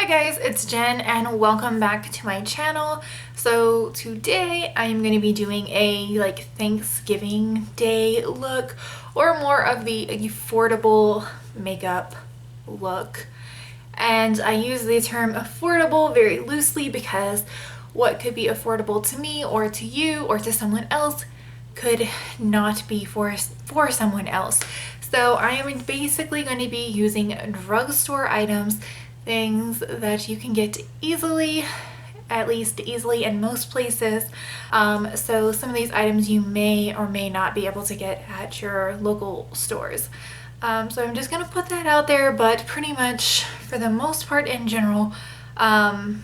Hi guys, it's Jen and welcome back to my channel. So today I'm going to be doing a Thanksgiving Day look, or more of the affordable makeup look. And I use the term affordable very loosely because what could be affordable to me or to you or to someone else could not be for someone else. So I am basically going to be using drugstore items, things that you can get easily, at least easily in most places. So some of these items you may or may not be able to get at your local stores. So I'm just gonna put that out there, but pretty much for the most part in general, a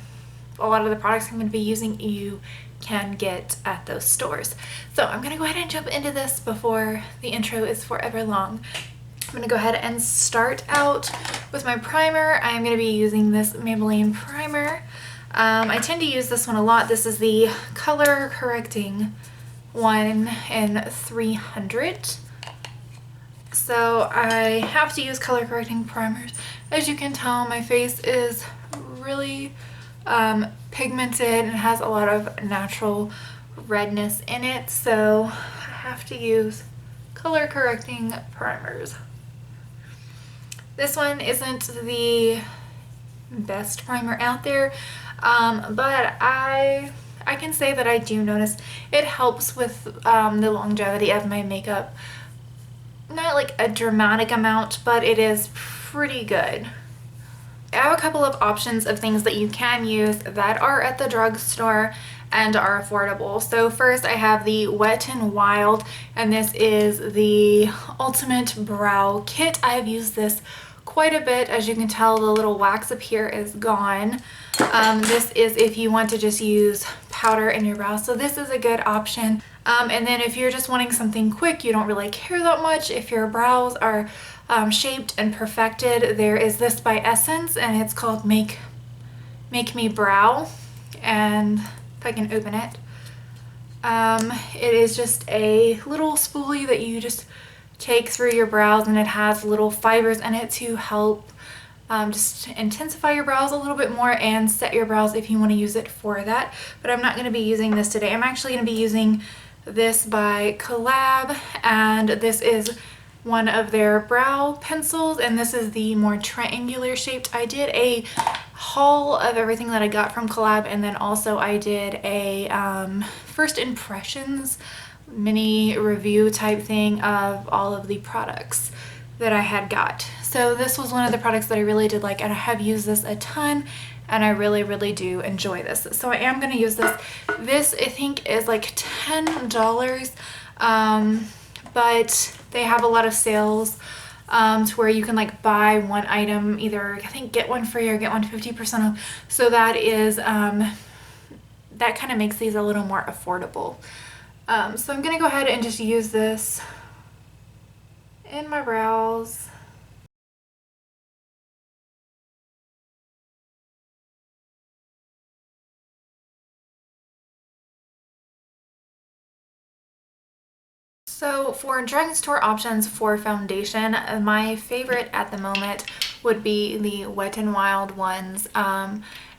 lot of the products I'm gonna be using you can get at those stores. So I'm gonna go ahead and jump into this before the intro is forever long. I'm gonna go ahead and start out with my primer. I'm gonna be using this Maybelline primer. I tend to use this one a lot. This is the color correcting one in 300. So I have to use color correcting primers. As you can tell, my face is really pigmented and has a lot of natural redness in it. So I have to use color correcting primers. This one isn't the best primer out there, but I can say that I do notice it helps with the longevity of my makeup. Not like a dramatic amount, but it is pretty good. I have a couple of options of things that you can use that are at the drugstore and are affordable. So first I have the Wet n Wild, and this is the Ultimate Brow Kit. I've used this quite a bit. As you can tell, the little wax up here is gone. This is if you want to just use powder in your brows, so this is a good option. And then if you're just wanting something quick, you don't really care that much, if your brows are shaped and perfected, there is this by Essence, and it's called Make Me Brow. And if I can open it, it is just a little spoolie that you just take through your brows, and it has little fibers in it to help just intensify your brows a little bit more and set your brows if you want to use it for that. But I'm not going to be using this today. I'm actually going to be using this by COLLAB, and this is one of their brow pencils, and this is the more triangular shaped. I did a haul of everything that I got from COLLAB, and then also I did a first impressions mini review type thing of all of the products that I had got. So this was one of the products that I really did like, and I have used this a ton, and I really do enjoy this. So I am going to use this. This I think is like $10, but they have a lot of sales to where you can like buy one item, either I think get one free or get one 50% off. So that is that kind of makes these a little more affordable. So I'm gonna go ahead and just use this in my brows. So for drugstore options for foundation, my favorite at the moment would be the Wet n Wild ones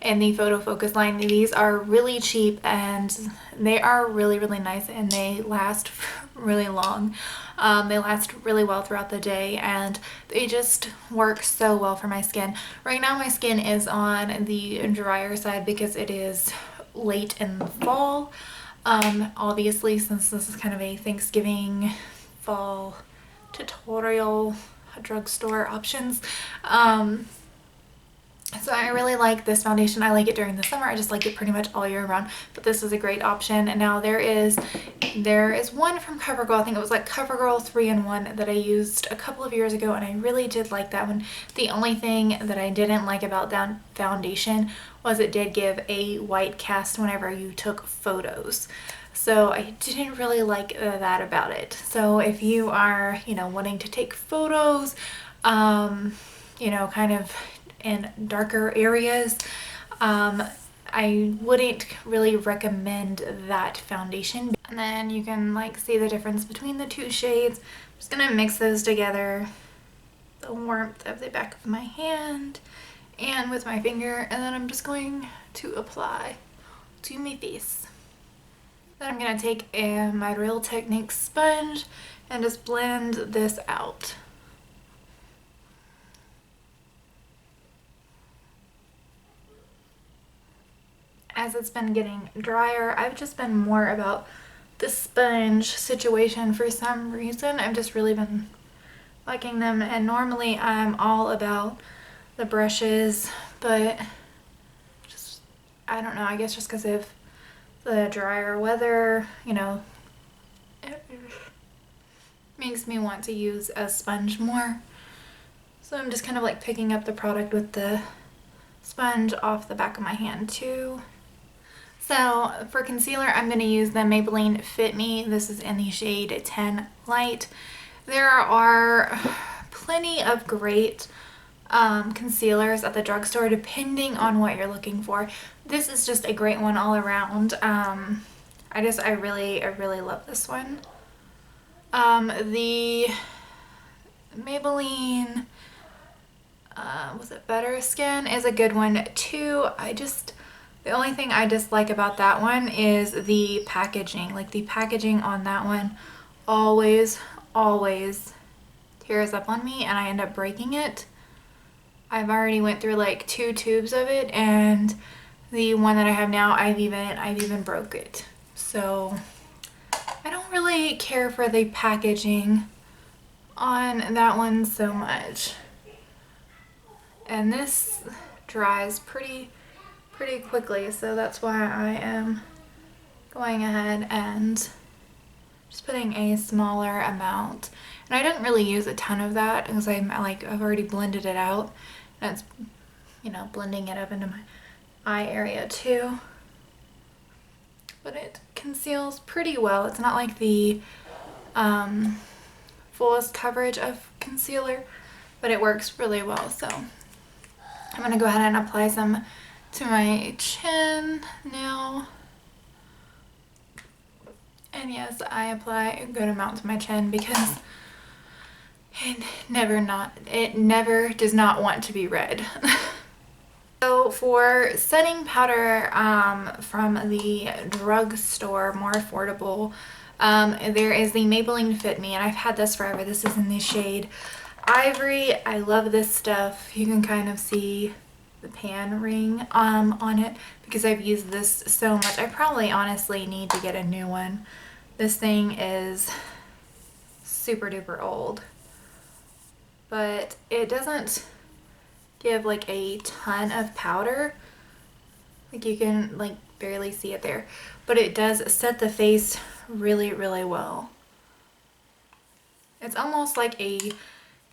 in the Photofocus line. These are really cheap and they are really nice, and they last really long. They last really well throughout the day, and they just work so well for my skin. Right now my skin is on the drier side because it is late in the fall. Obviously, since this is kind of a Thanksgiving fall tutorial, drugstore options, so I really like this foundation. I like it during the summer. I just like it pretty much all year round, but this is a great option. And now there is one from COVERGIRL. I think it was like COVERGIRL 3-in-1 that I used a couple of years ago, and I really did like that one. The only thing that I didn't like about that foundation was it did give a white cast whenever you took photos. So I didn't really like that about it. So if you are, wanting to take photos, kind of in darker areas, I wouldn't really recommend that foundation. And then you can see the difference between the two shades. I'm just gonna mix those together. The warmth of the back of my hand and with my finger, and then I'm just going to apply to my face. Then I'm going to take my Real Techniques sponge and just blend this out. As it's been getting drier, I've just been more about the sponge situation for some reason. I've just really been liking them, and normally I'm all about the brushes, but just, I don't know, I guess just because of the drier weather, you know, it makes me want to use a sponge more. So I'm just kind of like picking up the product with the sponge off the back of my hand too. So for concealer, I'm going to use the Maybelline Fit Me. This is in the shade 10 Light. There are plenty of great concealers at the drugstore depending on what you're looking for. This is just a great one all around. I really love this one. The Maybelline was it Better Skin is a good one too. The only thing I dislike about that one is the packaging. Like the packaging on that one always tears up on me and I end up breaking it. I've already went through like 2 tubes of it, and the one that I have now, I've even broke it. So I don't really care for the packaging on that one so much. And this dries pretty quickly, so that's why I am going ahead and just putting a smaller amount. And I don't really use a ton of that because I've already blended it out. And it's, you know, blending it up into my eye area too. But it conceals pretty well. It's not like the fullest coverage of concealer, but it works really well. So I'm going to go ahead and apply some to my chin now. And yes, I apply a good amount to my chin because it never does not want to be red. So for setting powder from the drugstore, more affordable, there is the Maybelline Fit Me, and I've had this forever. This is in the shade Ivory. I love this stuff. You can kind of see the pan ring on it because I've used this so much. I probably honestly need to get a new one. This thing is super duper old, but it doesn't give like a ton of powder. Like you can like barely see it there, but it does set the face really well. It's almost like a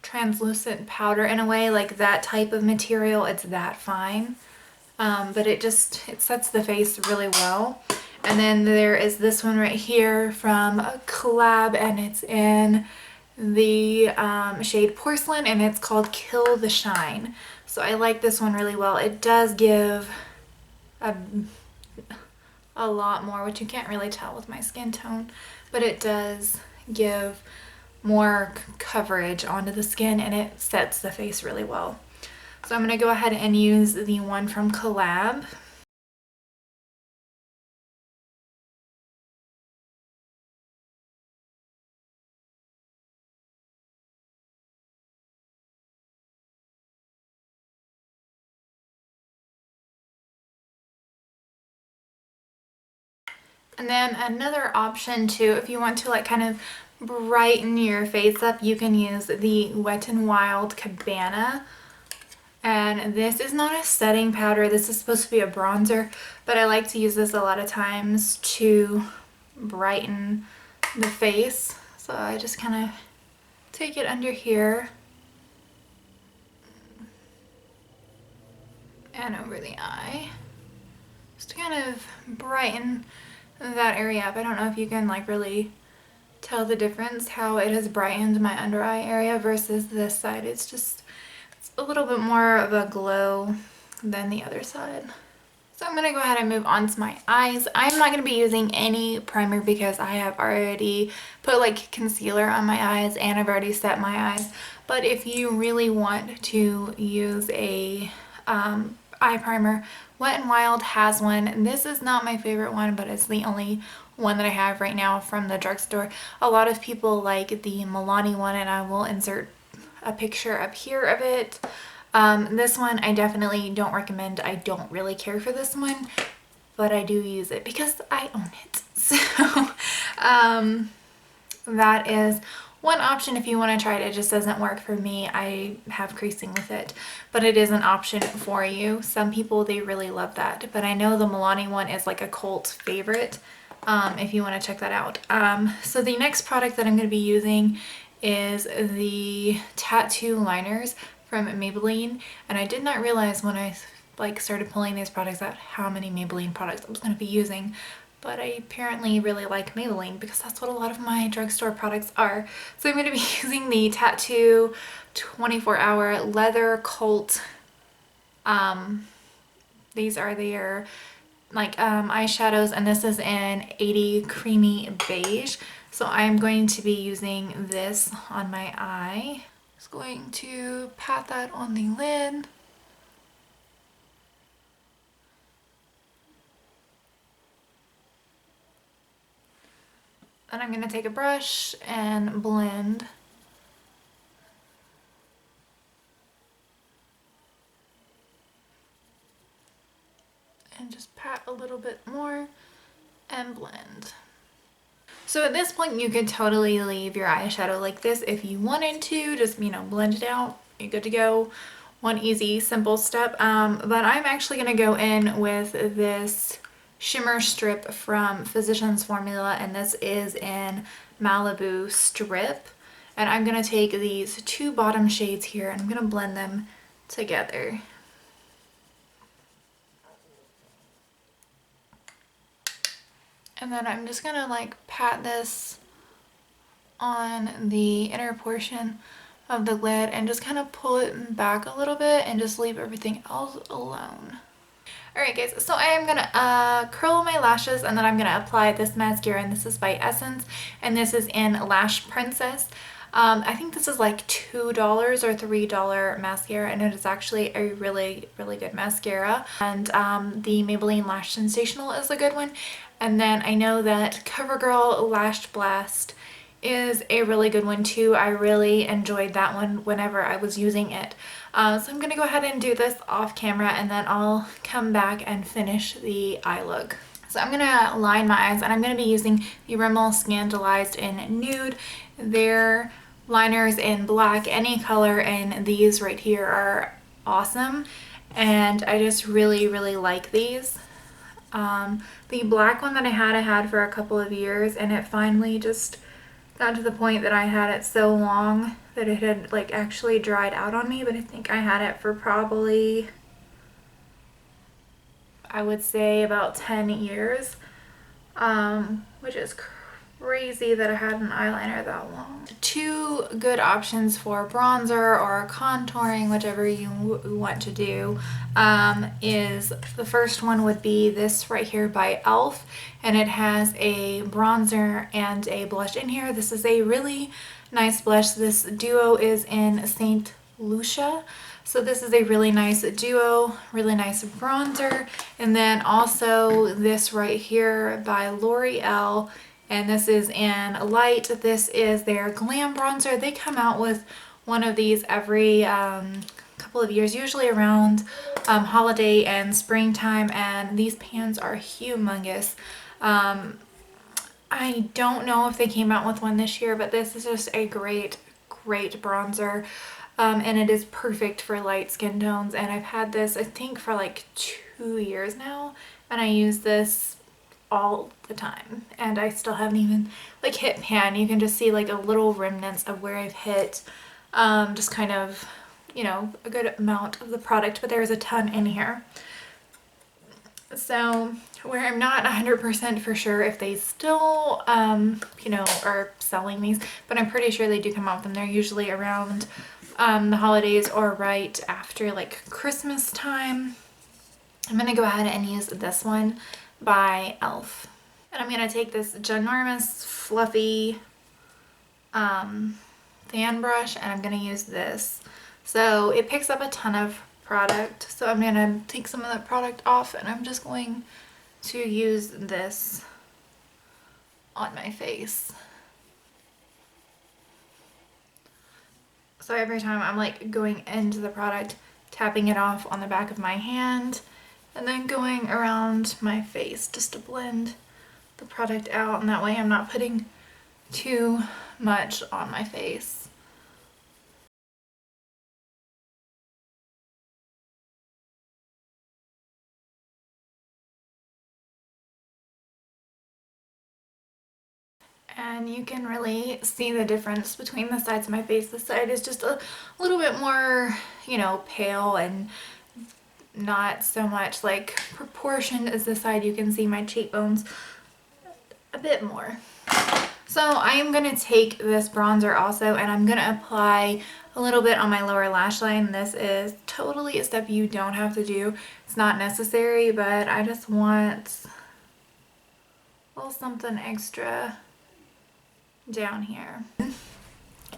translucent powder in a way, like that type of material. It's that fine, but it sets the face really well. And then there is this one right here from COLLAB, and it's in the shade Porcelain, and it's called Kill the Shine. So I like this one really well. It does give a lot more, which you can't really tell with my skin tone, but it does give more coverage onto the skin, and it sets the face really well. So I'm going to go ahead and use the one from COLLAB. And then another option too, if you want to like kind of brighten your face up, you can use the Wet n Wild Cabana. And this is not a setting powder. This is supposed to be a bronzer, but I like to use this a lot of times to brighten the face. So I just kind of take it under here and over the eye, just to kind of brighten that area up. I don't know if you can like really tell the difference how it has brightened my under eye area versus this side. It's a little bit more of a glow than the other side. So I'm going to go ahead and move on to my eyes. I'm not going to be using any primer because I have already put like concealer on my eyes and I've already set my eyes. But if you really want to use a eye primer. Wet n Wild has one. This is not my favorite one, but it's the only one that I have right now from the drugstore. A lot of people like the Milani one, and I will insert a picture up here of it. This one I definitely don't recommend. I don't really care for this one, but I do use it because I own it. So that is one option if you want to try it. It just doesn't work for me. I have creasing with it, but it is an option for you. Some people, they really love that, but I know the Milani one is like a cult favorite, if you want to check that out. So the next product that I'm going to be using is the tattoo liners from Maybelline, and I did not realize when I started pulling these products out how many Maybelline products I was going to be using. But I apparently really like Maybelline because that's what a lot of my drugstore products are. So I'm going to be using the Tattoo 24-Hour Leather Cult. These are their eyeshadows, and this is in 80 Creamy Beige. So I'm going to be using this on my eye. Just going to pat that on the lid. Then I'm going to take a brush and blend. And just pat a little bit more and blend. So at this point you could totally leave your eyeshadow like this if you wanted to, just blend it out, you're good to go. One easy, simple step. But I'm actually going to go in with this shimmer strip from Physicians Formula, and this is in Malibu Strip. And I'm going to take these two bottom shades here and I'm going to blend them together. And then I'm just going to pat this on the inner portion of the lid and just kind of pull it back a little bit and just leave everything else alone. Alright guys, so I am going to curl my lashes, and then I'm going to apply this mascara, and this is by Essence, and this is in Lash Princess. I think this is like $2 or $3 mascara, and it is actually a really, really good mascara. And the Maybelline Lash Sensational is a good one. And then I know that CoverGirl Lash Blast is a really good one too. I really enjoyed that one whenever I was using it. So I'm going to go ahead and do this off camera, and then I'll come back and finish the eye look. So I'm going to line my eyes, and I'm going to be using the Rimmel Scandalized in Nude. Their liners in black, any color, and these right here are awesome. And I just really, really like these. The black one that I had for a couple of years, and it finally just got to the point that I had it so long that it had actually dried out on me. But I think I had it for probably, I would say, about 10 years, which is crazy that I had an eyeliner that long. Two good options for bronzer or contouring, whichever you want to do, is the first one would be this right here by e.l.f. and it has a bronzer and a blush in here. This is a really nice blush. This duo is in St. Lucia. So this is a really nice duo, really nice bronzer. And then also this right here by L'Oreal, and this is in Light. This is their Glam Bronzer. They come out with one of these every couple of years, usually around holiday and springtime, and these pans are humongous. I don't know if they came out with one this year, but this is just a great, great bronzer. And it is perfect for light skin tones, and I've had this I think for like 2 years now, and I use this all the time, and I still haven't even hit pan. You can just see a little remnants of where I've hit just kind of, a good amount of the product, but there's a ton in here. So where I'm not 100% for sure if they still are selling these, but I'm pretty sure they do come out with them. They're usually around the holidays or right after Christmas time. I'm gonna go ahead and use this one by e.l.f. And I'm gonna take this ginormous fluffy fan brush, and I'm gonna use this. So it picks up a ton of product. So I'm gonna take some of that product off and I'm just going to use this on my face. So every time I'm like going into the product, tapping it off on the back of my hand and then going around my face just to blend the product out, and that way I'm not putting too much on my face. And you can really see the difference between the sides of my face. This side is just a little bit more, you know, pale and not so much like proportioned as the side. You can see my cheekbones a bit more. So I am going to take this bronzer also and I'm going to apply a little bit on my lower lash line. This is totally a step you don't have to do. It's not necessary, but I just want a little something extra down here.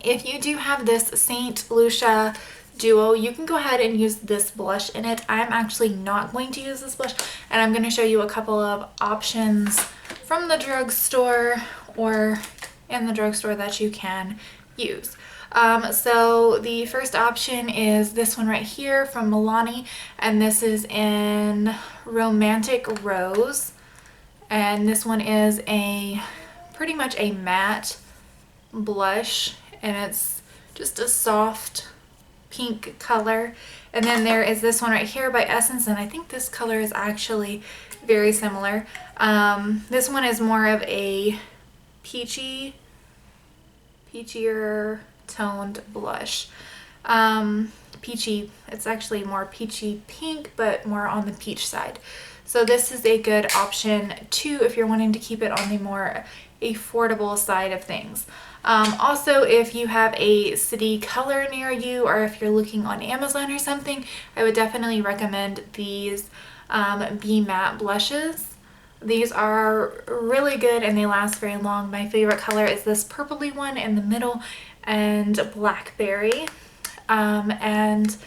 If you do have this Saint Lucia duo, you can go ahead and use this blush in it. I'm actually not going to use this blush, and I'm going to show you a couple of options from the drugstore or in the drugstore that you can use. So the first option is this one right here from Milani, and this is in Romantic Rose, and this one is a pretty much a matte blush, and it's just a soft pink color. And then there is this one right here by Essence, and I think this color is actually very similar. This one is more of a peachy, peachier toned blush. Peachy, it's actually more peachy pink, but more on the peach side. So this is a good option too if you're wanting to keep it on the more affordable side of things. Also, if you have a city color near you, or if you're looking on Amazon or something, I would definitely recommend these Be Matte blushes. These are really good and they last very long. My favorite color is this purpley one in the middle and blackberry. And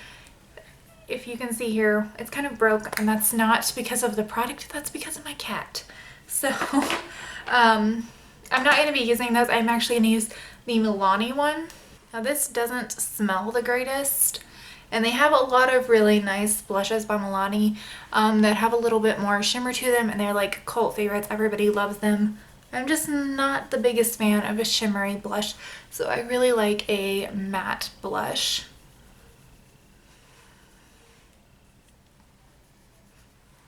if you can see here, it's kind of broke, and that's not because of the product, that's because of my cat. So I'm not going to be using those. I'm actually going to use the Milani one. Now this doesn't smell the greatest, and they have a lot of really nice blushes by Milani that have a little bit more shimmer to them, and they're like cult favorites. Everybody loves them. I'm just not the biggest fan of a shimmery blush, so I really like a matte blush.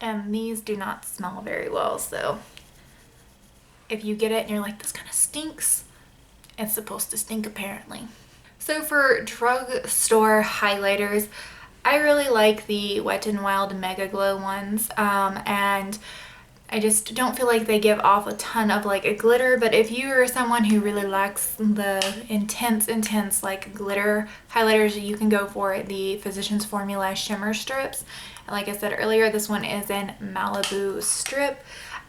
And these do not smell very well, so if you get it and you're like, this kind of stinks, it's supposed to stink apparently. So for drugstore highlighters, I really like the Wet n Wild Mega Glow ones, and I just don't feel like they give off a ton of like a glitter, but if you are someone who really likes the intense like glitter highlighters, you can go for the Physicians Formula Shimmer Strips. And like I said earlier, this one is in Malibu Strip.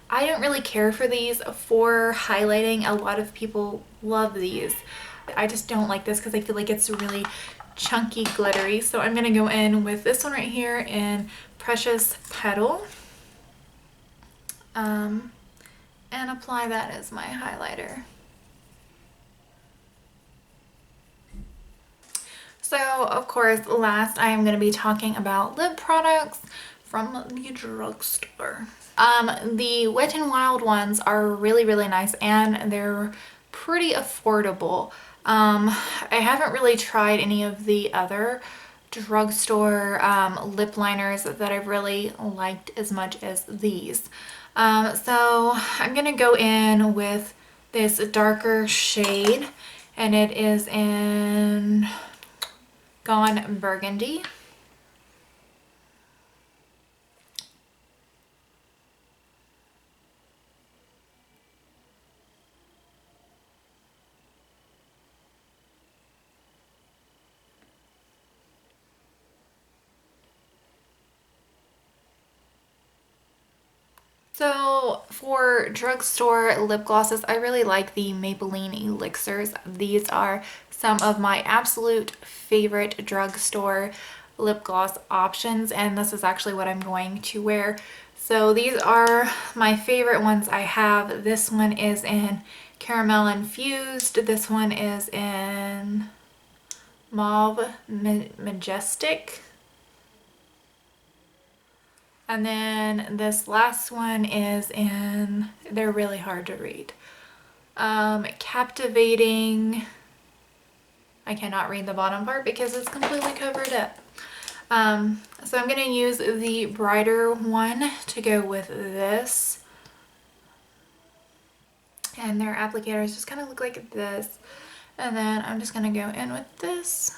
I don't really care for these for highlighting. A lot of people love these. I just don't like this because I feel like it's really chunky glittery. So I'm going to go in with this one right here in Precious Petal. And apply that as my highlighter. So of course, last I am going to be talking about lip products from the drugstore. The Wet n Wild ones are really nice, and they're pretty affordable. I haven't really tried any of the other drugstore lip liners that I've really liked as much as these. So I'm gonna go in with this darker shade, and it is in Gone Burgundy. So for drugstore lip glosses, I really like the Maybelline Elixirs. These are some of my absolute favorite drugstore lip gloss options, and this is actually what I'm going to wear. So these are my favorite ones I have. This one is in Caramel Infused. This one is in Mauve Majestic. And then this last one is in, they're really hard to read. Captivating. I cannot read the bottom part because it's completely covered up. So I'm going to use the brighter one to go with this. And their applicators just kind of look like this. And then I'm just going to go in with this.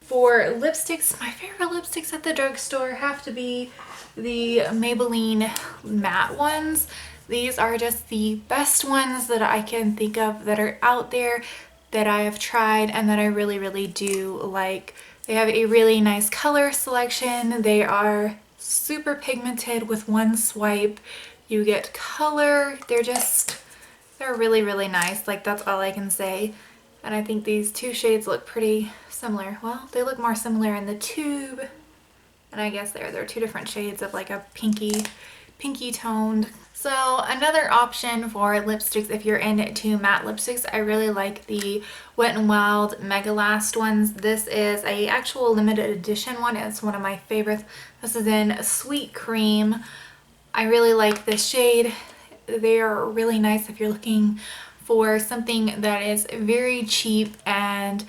For lipsticks, my favorite lipsticks at the drugstore have to be the Maybelline matte ones. These are just the best ones that I can think of that are out there that I have tried and that I really, really do like. They have a really nice color selection. They are super pigmented with one swipe. You get color. They're really, really nice. Like, that's all I can say. And I think these two shades look pretty similar. Well, they look more similar in the tube. And I guess they're two different shades of like a pinky toned. So another option for lipsticks, if you're into matte lipsticks, I really like the Wet n Wild Mega Last ones. This is a actual limited edition one. It's one of my favorites. This is in Sweet Cream. I really like this shade. They are really nice if you're looking for something that is very cheap and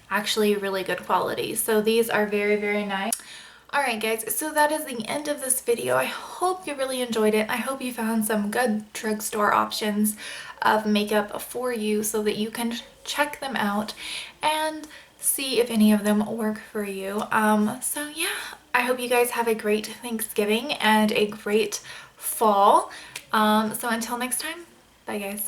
actually really good quality. So these are very, very nice. Alright guys, so that is the end of this video. I hope you really enjoyed it. I hope you found some good drugstore options of makeup for you so that you can check them out and see if any of them work for you. So yeah, I hope you guys have a great Thanksgiving and a great fall. So until next time, bye guys.